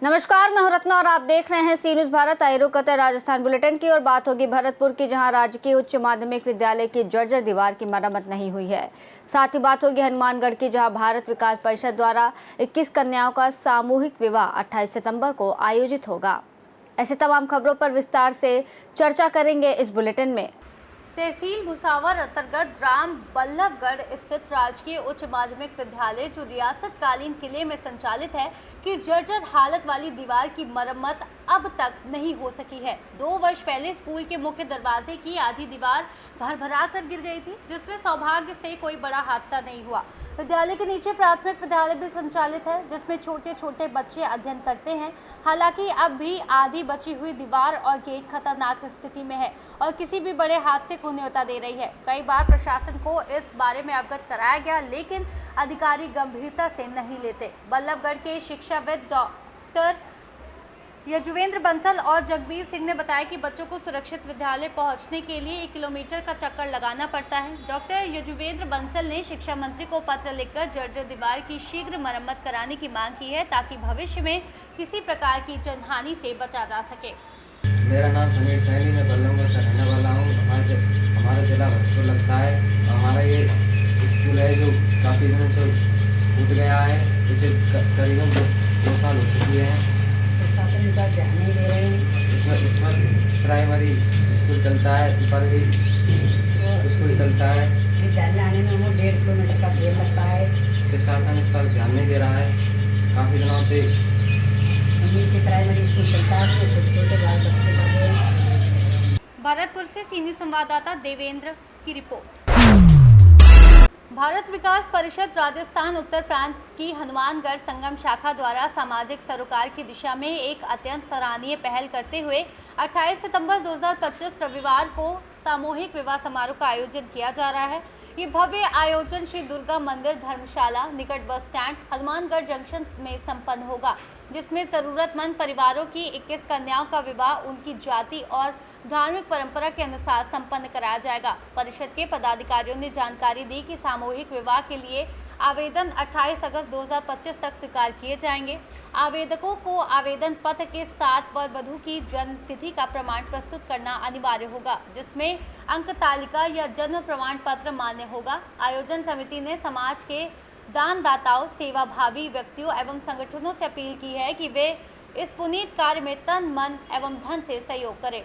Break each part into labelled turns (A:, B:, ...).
A: नमस्कार, मैं हूं रत्ना और आप देख रहे हैं सी न्यूज़ भारत। आइए रुक करते हैं राजस्थान बुलेटिन की और बात होगी भरतपुर की, जहां राजकीय उच्च माध्यमिक विद्यालय की जर्जर दीवार की मरम्मत नहीं हुई है। साथ ही बात होगी हनुमानगढ़ की, जहां भारत विकास परिषद द्वारा 21 कन्याओं का सामूहिक विवाह 28 सितंबर को आयोजित होगा। ऐसे तमाम खबरों पर विस्तार से चर्चा करेंगे इस बुलेटिन में। तहसील भुसावर अंतर्गत ग्राम बल्लभगढ़ स्थित राजकीय उच्च माध्यमिक विद्यालय, जो रियासतकालीन किले में संचालित है, की जर्जर हालत वाली दीवार की मरम्मत अब तक नहीं हो सकी है। 2 वर्ष पहले स्कूल के मुख्य दरवाजे की आधी दीवार भरभरा कर गिर गई थी, जिसमें सौभाग्य से कोई बड़ा हादसा नहीं हुआ। विद्यालय के नीचे प्राथमिक विद्यालय भी संचालित है, जिसमें छोटे छोटे बच्चे अध्ययन करते हैं। हालांकि अब भी आधी बची हुई दीवार और गेट खतरनाक स्थिति में है और किसी भी बड़े हादसे को न्योता दे रही है। कई बार प्रशासन को इस बारे में अवगत कराया गया, लेकिन अधिकारी गंभीरता से नहीं लेते। बल्लभगढ़ के शिक्षाविद डॉक्टर यजुवेंद्र बंसल और जगबीर सिंह ने बताया कि बच्चों को सुरक्षित विद्यालय पहुंचने के लिए 1 किलोमीटर का चक्कर लगाना पड़ता है। डॉक्टर यजुवेंद्र बंसल ने शिक्षा मंत्री को पत्र लिखकर जर्जर दीवार की शीघ्र मरम्मत कराने की मांग की है, ताकि भविष्य में किसी प्रकार की जनहानि से बचा जा सके।
B: मेरा नाम समीर सैनी, मैं बल्लभगढ़ से रहने वाला हूँ। हमारा जिला भरतपुर लगता है। हमारा ये स्कूल है जो काफ़ी दिनों से टूट गया है, जिसे करीबन 2 साल हो चुकी है।
C: प्रशासन का ध्यान नहीं दे रहे हैं।
B: इसमें प्राइमरी स्कूल चलता है, ऊपर भी स्कूल चलता है।
C: विद्यालय आने में वो 1.5 किलोमीटर का दूर लगता है।
B: प्रशासन इस पर ध्यान नहीं दे रहा है। काफ़ी दिनों से
C: नीचे प्राइमरी स्कूल चलता है, उसमें छोटे छोटे बाल बच्चे पढ़ते हैं।
A: भरतपुर से सी न्यूज़ संवाददाता देवेंद्र की रिपोर्ट। भारत विकास परिषद राजस्थान उत्तर प्रांत की हनुमानगढ़ संगम शाखा द्वारा सामाजिक सरोकार की दिशा में एक अत्यंत सराहनीय पहल करते हुए 28 सितंबर 2025 रविवार को सामूहिक विवाह समारोह का आयोजन किया जा रहा है। ये भव्य आयोजन श्री दुर्गा मंदिर धर्मशाला निकट बस स्टैंड हनुमानगढ़ जंक्शन में संपन्न होगा, जिसमें जरूरतमंद परिवारों की 21 कन्याओं का विवाह उनकी जाति और धार्मिक परंपरा के अनुसार संपन्न कराया जाएगा। परिषद के पदाधिकारियों ने जानकारी दी कि सामूहिक विवाह के लिए आवेदन 28 अगस्त 2025 तक स्वीकार किए जाएंगे। आवेदकों को आवेदन पत्र के साथ वर वधू की जन्म तिथि का प्रमाण प्रस्तुत करना अनिवार्य होगा, जिसमें अंक तालिका या जन्म प्रमाण पत्र मान्य होगा। आयोजन समिति ने समाज के दानदाताओं, सेवाभावी व्यक्तियों एवं संगठनों से अपील की है कि वे इस पुनीत कार्य में तन, मन एवं धन से सहयोग करें।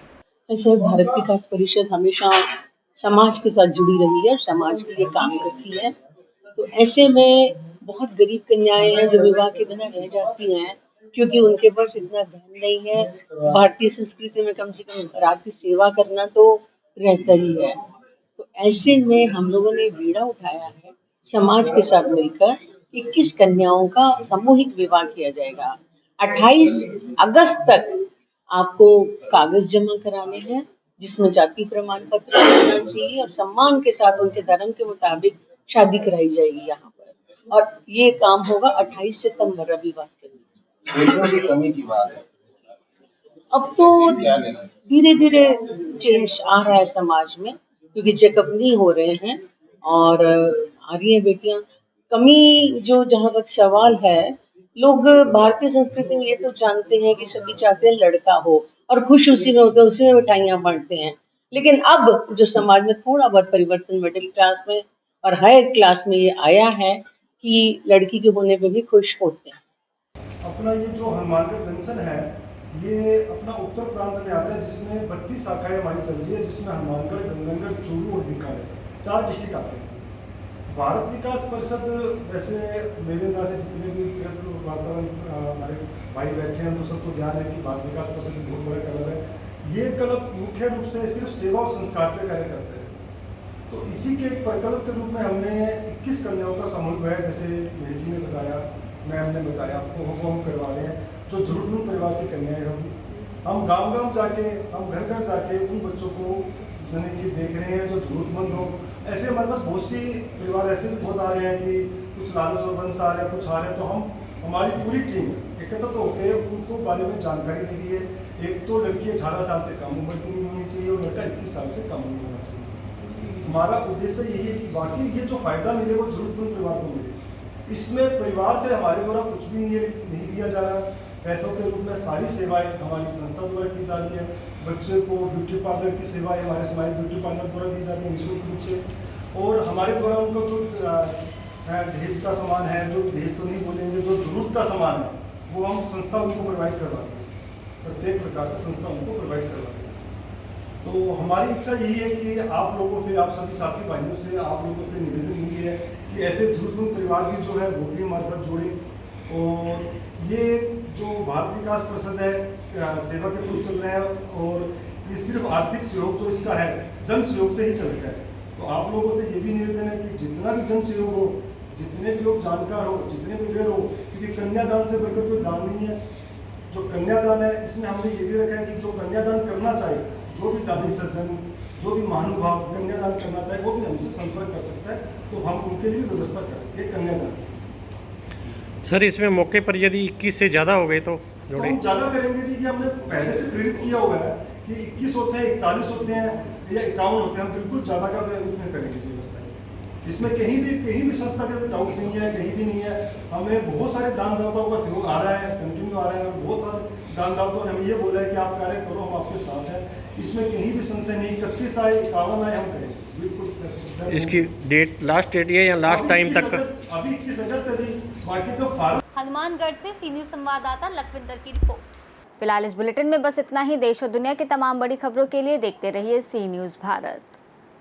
D: ऐसे भारत विकास परिषद हमेशा समाज के साथ जुड़ी रही है, समाज के लिए काम करती है। तो ऐसे में बहुत गरीब कन्याएं हैं जो विवाह के बिना रह जाती हैं, क्योंकि उनके पास इतना धन नहीं है। भारतीय संस्कृति में कम से कम रात की सेवा करना तो रहता ही है। तो ऐसे में हम लोगों ने बीड़ा उठाया है, समाज के साथ मिलकर 21 कन्याओं का सामूहिक विवाह किया जाएगा। 28 अगस्त तक आपको कागज जमा कराने हैं, जिसमें जाति प्रमाण पत्र होना चाहिए और सम्मान के साथ उनके धर्म के मुताबिक शादी कराई जाएगी यहाँ पर। और ये काम होगा 28 सितंबर रविवार के दिन।
E: कमी की बात है।
D: अब तो धीरे धीरे चेंज आ रहा है समाज में, क्योंकि चेकअप नहीं हो रहे हैं और आ रही है बेटियां। कमी जो जहाँ तक सवाल है, लोग भारतीय संस्कृति में ये तो जानते हैं कि सभी चाहते हैं लड़का हो और खुश उसी में होते हैं, उसी में मिठाइयाँ बांटते हैं। लेकिन अब जो समाज में थोड़ा बहुत परिवर्तन मिडिल क्लास में और हायर क्लास में ये आया है कि लड़की के होने पे भी खुश होते हैं।
F: अपना ये जो हनुमानगढ़ जंक्शन है, ये अपना उत्तर प्रांत में आता है, जिसमें 32 शाखाएं हमारी चल रही है, जिसमें हनुमानगढ़, गंगानगर, चूरू और बीकानेर 4 डिस्ट्रिक्ट आते हैं। भारत विकास परिषद, वैसे मेरे अंदाज से जितने भी प्रेस वार्तावन हमारे भाई बैठे हैं, उनको सबको ज्ञान है कि भारत विकास परिषद एक बहुत बड़ा क्लब है। ये क्लब मुख्य रूप से सिर्फ सेवा और संस्कार पे कार्य करते हैं। तो इसी के एक प्रकल्प के रूप में हमने 21 कन्याओं का सामूहिक विवाह, जैसे मेहजी ने बताया, मैम ने बताया, आपको हम करवा रहे हैं, जो जरूरतमंद परिवार की कन्याएं होगी। हम गांव-गांव जाके, हम घर-घर जाके उन बच्चों को मैंने कि देख रहे हैं जो जरूरतमंद हो। ऐसे हमारे पास बहुत सी परिवार ऐसे भी बहुत आ रहे हैं कि कुछ लालच और वंश आ रहे हैं, कुछ आ रहे हैं। तो हमारी पूरी टीम एकत्रित होकर उनको बारे में जानकारी दे रही है। एक तो लड़की 18 साल से कम उम्र की नहीं होनी चाहिए और लड़का 21 साल से कम नहीं होना चाहिए। हमारा उद्देश्य यही है कि बाकी ये जो फायदा मिले वो जरूरतमंद परिवार को मिले। इसमें परिवार से हमारे द्वारा कुछ भी नहीं लिया जा रहा। पैसों के रूप में सारी सेवाएं हमारी संस्था द्वारा की जा रही है। बच्चे को ब्यूटी पार्लर की सेवाएं हमारे स्माइल ब्यूटी पार्लर द्वारा दी जा रही है निःशुल्क रूप से। और हमारे द्वारा उनको जो दहेज का सामान है, जो दहेज तो नहीं बोलेंगे, जो जरूरत का सामान है वो हम संस्था उनको प्रोवाइड करवाते हैं। प्रत्येक प्रकार से संस्था उनको प्रोवाइड करवाती है। तो हमारी इच्छा यही है कि आप लोगों से, आप सभी साथी भाइयों से, आप लोगों से निवेदन यही है कि ऐसे जरूरतमंद परिवार भी जो है वो भी हमारे साथ जोड़े। और ये जो भारत विकास परिषद है सेवा के रूप चल रहा है, और ये सिर्फ आर्थिक सहयोग जो इसका है जन सहयोग से ही चलता है। तो आप लोगों से ये भी निवेदन है कि जितना भी जन सहयोग हो, जितने भी लोग जानकार हो, जितने भी अवेयर हो, क्योंकि कन्यादान से बढ़कर कोई दान नहीं है। जो कन्यादान है इसमें हमने ये भी रखा है कि जो कन्यादान करना चाहे, जो भी दानी सज्जन, जो भी महानुभाव कन्यादान करना चाहे वो भी हमसे संपर्क कर सकता है, तो हम उनके लिए व्यवस्था करेंगे कन्यादान।
E: सर इसमें मौके पर यदि 21 से ज़्यादा हो गए तो
F: तो
E: जोड़े?
F: हम ज़्यादा करेंगे जी। ये हमने पहले से प्रेरित किया हुआ है कि 21 होते हैं, 41 होते हैं या 51 होते हैं, हम बिल्कुल ज़्यादा का उसमें करेंगे जी व्यवस्था। इसमें कहीं भी संस्था का डाउट नहीं है, कहीं भी नहीं है। हमें बहुत सारे दानदाताओं का सहयोग आ रहा है, कंटिन्यू आ रहा है, और बहुत सारे दानदाताओं ने हमें ये बोला है कि आप कार्य करो, हम आपके साथ हैं। इसमें कहीं भी संशय नहीं। 31 आए, 51 आए, हम करेंगे बिल्कुल।
E: इसकी डेट, लास्ट डेट ये या लास्ट टाइम तक?
F: अभी 21 अगस्त है जी। बाकी जो फार्म
G: हनुमानगढ़ से सी न्यूज़ संवाददाता लखविंदर की रिपोर्ट।
A: फिलहाल इस बुलेटिन में बस इतना ही। देश और दुनिया की तमाम बड़ी खबरों के लिए देखते रहिए सी न्यूज़ भारत।